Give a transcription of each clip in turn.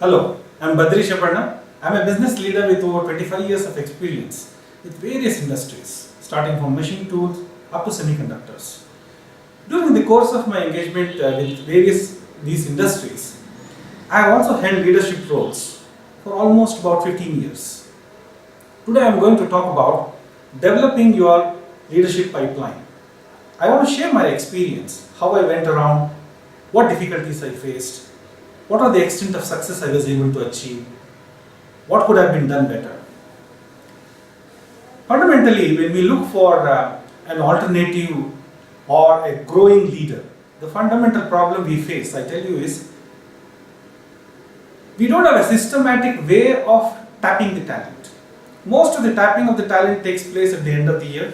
Hello, I'm Badri Shaparna. I'm a business leader with over 25 years of experience with various industries, starting from machine tools up to semiconductors. During the course of my engagement with various these industries, I have also held leadership roles for almost about 15 years. Today I'm going to talk about developing your leadership pipeline. I want to share my experience, how I went around, what difficulties I faced, what are the extent of success I was able to achieve, what could have been done better. Fundamentally, when we look for an alternative or a growing leader, the fundamental problem we face, I tell you, is we don't have a systematic way of tapping the talent. Most of the tapping of the talent takes place at the end of the year.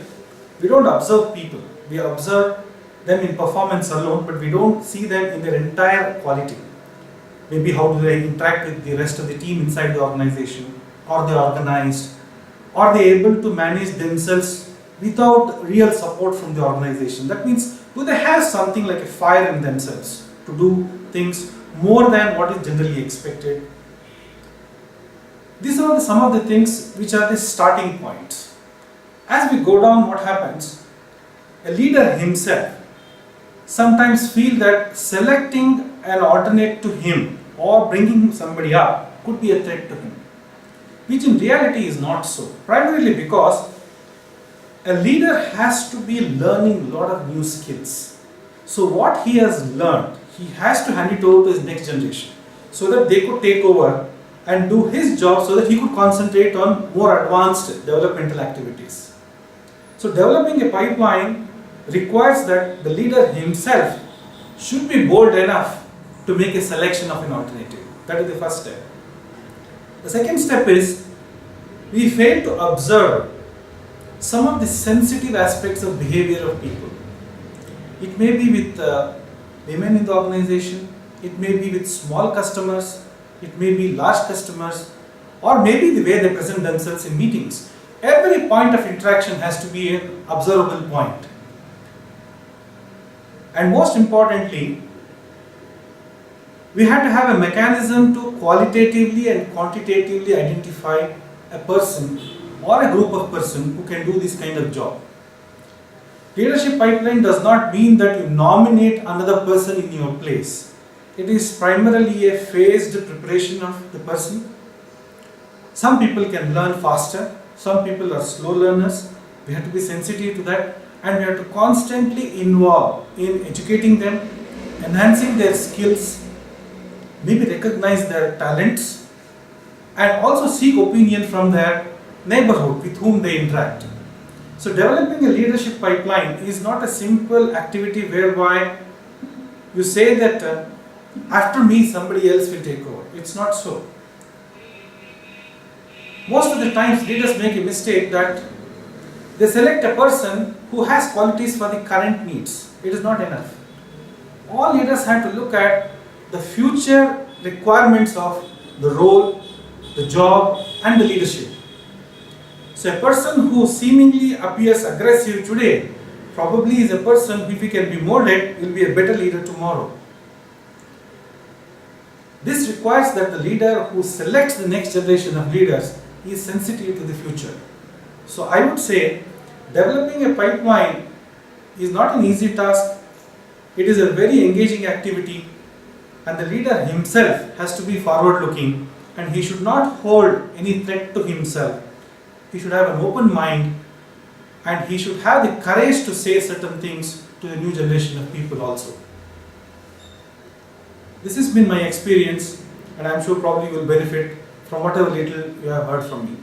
We don't observe people. We observe them in performance alone, but we don't see them in their entire quality. Maybe how do they interact with the rest of the team inside the organization, are they organized, are they able to manage themselves without real support from the organization. That means, do they have something like a fire in themselves to do things more than what is generally expected. These are some of the things which are the starting points. As we go down, what happens? A leader himself sometimes feel that selecting an alternate to him or bringing somebody up could be a threat to him, which in reality is not so. Primarily because a leader has to be learning a lot of new skills. So what he has learned, he has to hand it over to his next generation so that they could take over and do his job so that he could concentrate on more advanced developmental activities. So developing a pipeline requires that the leader himself should be bold enough to make a selection of an alternative. That is the first step. The second step is we fail to observe some of the sensitive aspects of behavior of people. It may be with women in the organization, it may be with small customers, it may be large customers, or maybe the way they present themselves in meetings. Every point of interaction has to be an observable point. And most importantly, we have to have a mechanism to qualitatively and quantitatively identify a person or a group of persons who can do this kind of job. Leadership pipeline does not mean that you nominate another person in your place. It is primarily a phased preparation of the person. Some people can learn faster, some people are slow learners. We have to be sensitive to that, and we have to constantly involve in educating them, enhancing their skills, maybe recognize their talents, and also seek opinion from their neighborhood with whom they interact. So developing a leadership pipeline is not a simple activity whereby you say that after me somebody else will take over. It's not so. Most of the times leaders make a mistake that they select a person who has qualities for the current needs. It is not enough. All leaders have to look at the future requirements of the role, the job, and the leadership. So a person who seemingly appears aggressive today probably is a person, if he can be molded, will be a better leader tomorrow. This requires that the leader who selects the next generation of leaders is sensitive to the future. So I would say developing a pipeline is not an easy task. It is a very engaging activity, and the leader himself has to be forward looking, and he should not hold any threat to himself. He should have an open mind, and he should have the courage to say certain things to the new generation of people also. This has been my experience, and I am sure probably you will benefit from whatever little you have heard from me.